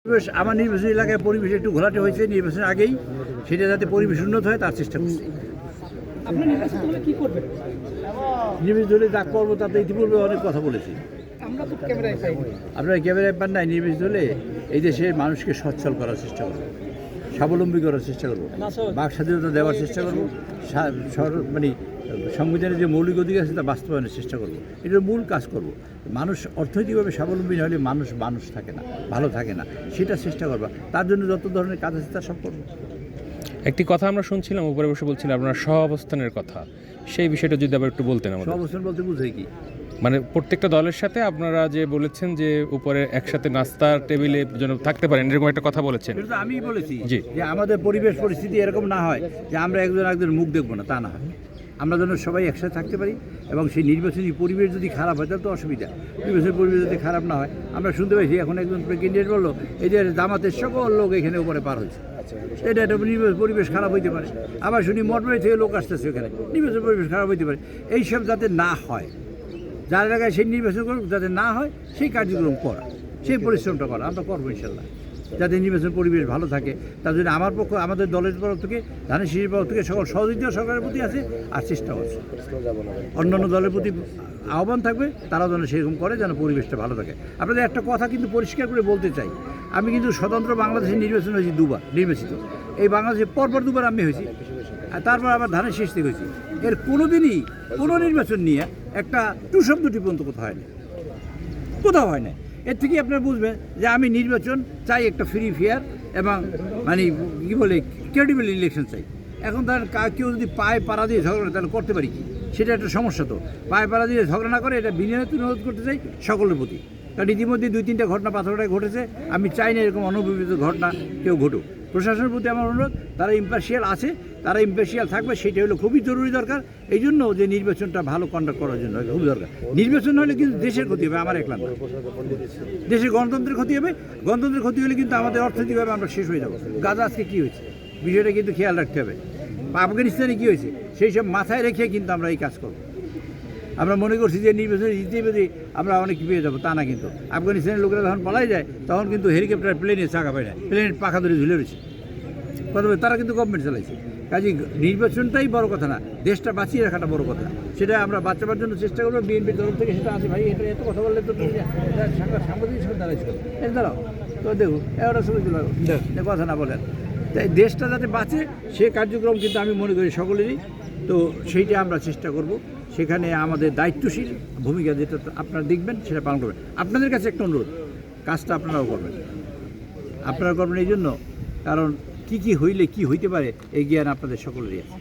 পরিবেশ আমার নির্বাচনী এলাকায় পরিবেশ একটু ঘোলাটে হয়েছে নির্বাচনের আগেই, সেটা যাতে পরিবেশ উন্নত হয় তার চেষ্টা করছি। আপনার নির্বাচিত হলে কি করবেন? নির্বাচিত হলে যা করবো তাতে ইতিপূর্বে অনেক কথা বলেছি। আমরা তো ক্যামেরায় পাইনি। আপনারা ক্যামেরায় পান নাই। নির্বাচিত হলে এই দেশের মানুষকে সচ্ছল করার চেষ্টা করবো, স্বাবলম্বী করার চেষ্টা করবো, বাক স্বাধীনতা দেওয়ার চেষ্টা করবো, মানে সংবিধানের যে মৌলিক অধিকার আছে তা বাস্তবায়নের চেষ্টা করবো। এটার মূল কাজ করব। মানুষ অর্থনৈতিকভাবে স্বাবলম্বী না হলে মানুষ থাকে না, ভালো থাকে না, সেটা চেষ্টা করবা। তার জন্য যত ধরনের কাজ আছে তা সব করবো। একটি কথা আমরা শুনছিলাম, উপরে বসে বলছিলেন আপনার সহাবস্থানের কথা, সেই বিষয়টা যদি আবার একটু বলতেন আমাদের। সহাবস্থান বলতে বুঝাই কি? মানে প্রত্যেকটা দলের সাথে আপনারা যে বলেছেন যে উপরে একসাথে নাস্তার টেবিলে যেন থাকতে পারেন, এরকম একটা কথা বলেছেন। কিন্তু আমি বলেছি জি। যে আমাদের পরিবেশ পরিস্থিতি এরকম না হয় যে আমরা একজন মুখ দেখবো না, তা না হয়। আমরা যেন সবাই একসাথে থাকতে পারি, এবং সেই নির্বাচনী পরিবেশ যদি খারাপ হয় তাহলে তো অসুবিধা। নির্বাচনী পরিবেশ যদি খারাপ না হয়, আমরা শুনতে পাইছি এখন একজন ক্যান্ডিডেট বললো এই যে জামাতের সকল লোক এখানে উপরে পার হয়েছে, এটা একটা পরিবেশ খারাপ হইতে পারে। আবার শুনি মঠবাড়ি থেকে লোক আসতেছে ওখানে, নির্বাচন পরিবেশ খারাপ হইতে পারে। এইসব যাতে না হয়, যার জায়গায় সেই নির্বাচন করুক, যাতে না হয় সেই কার্যক্রম করা, সেই পরিশ্রমটা করা আমরা করবো ইনশাল্লাহ, যাতে নির্বাচন পরিবেশ ভালো থাকে। তার জন্য আমাদের দলের তরফ থেকে, ধানের শীষের তরফ থেকে সকল সহযোগিতা সরকারের প্রতি আছে, আর চেষ্টা হচ্ছে অন্যান্য দলের প্রতি আহ্বান থাকবে তারা যেন সেরকম করে, যেন পরিবেশটা ভালো থাকে। আপনাদের একটা কথা কিন্তু পরিষ্কার করে বলতে চাই, আমি কিন্তু স্বতন্ত্র বাংলাদেশের নির্বাচন হয়েছি দুবার নির্বাচিত। এই বাংলাদেশে পরপর দুবার আমি হয়েছি, আর তারপর আবার ধানের শীষ থেকে হয়েছি। এর কোনোদিনই কোনো নির্বাচন নিয়ে একটা টু শব্দটি পর্যন্ত কোথাও হয় না। এর থেকে আপনারা বুঝবেন যে আমি নির্বাচন চাই একটা ফ্রি ফেয়ার এবং মানে কী বলে ক্রেডিবল ইলেকশন চাই। এখন তার কেউ যদি পায়ে পাড়া দিয়ে ঝগড়া তাহলে করতে পারি কি, সেটা একটা সমস্যা। তো পায়ে পাড়া দিয়ে ঝগড়া না করে এটা বিনয়ের অনুরোধ করতে চাই সকলের প্রতি, কারণ ইতিমধ্যে 2-3টা ঘটনা পাথরটায় ঘটেছে। আমি চাই না এরকম অনুপবিত ঘটনা কেউ ঘটুক। প্রশাসনের প্রতি আমার অনুরোধ, তারা ইম্পার্শিয়াল আছে, তারা ইম্পার্শিয়াল থাকবে, সেটা হলো খুবই জরুরি দরকার। এই জন্য যে নির্বাচনটা ভালো কন্ডাক্ট করার জন্য খুবই দরকার। নির্বাচন হলে কিন্তু দেশের ক্ষতি হবে, আমার একলা না, দেশের গণতন্ত্রের ক্ষতি হবে। গণতন্ত্রের ক্ষতি হলে কিন্তু আমাদের অর্থনৈতিকভাবে আমরা শেষ হয়ে যাবো। গাজা আজকে কী হয়েছে বিষয়টা কিন্তু খেয়াল রাখতে হবে। আফগানিস্তানে কী হয়েছে সেই সব মাথায় রেখে কিন্তু আমরা এই কাজ করবো। আমরা মনে করছি যে নির্বাচনে জিতে আমরা অনেক পেয়ে যাবো, তা না। কিন্তু আফগানিস্তানের লোকেরা যখন পালাই যায় তখন কিন্তু হেলিকপ্টার প্লেনে চাকা পায় না, প্লেনের পাখা ধরে ঝুলে রয়েছে। কথা বলে তারা কিন্তু গভর্নমেন্ট চালাইছে। কাজে নির্বাচনটাই বড় কথা না, দেশটা বাঁচিয়ে রাখাটা বড় কথা। সেটা আমরা বাঁচাবার জন্য চেষ্টা করবো। বিএনপির তরফ থেকে সেটা আছে। ভাই এটা এত কথা বললে তো সাংবাদিক হিসেবে দাঁড়াইছিল, দাঁড়াও তো দেখো এরা ছবি তুলো, কথা না বলেন। তাই দেশটা যাতে বাঁচে সে কার্যক্রম কিন্তু আমি মনে করি সকলেরই। তো সেইটা আমরা চেষ্টা করব। সেখানে আমাদের দায়িত্বশীল ভূমিকা যেটা আপনারা দেখবেন সেটা পালন করবেন। আপনাদের কাছে একটা অনুরোধ, কাজটা আপনারাও করবেন। আপনারা করবেন এই জন্য, কারণ কী হইলে কী হইতে পারে এই জ্ঞান আপনাদের সকলেরই আছে।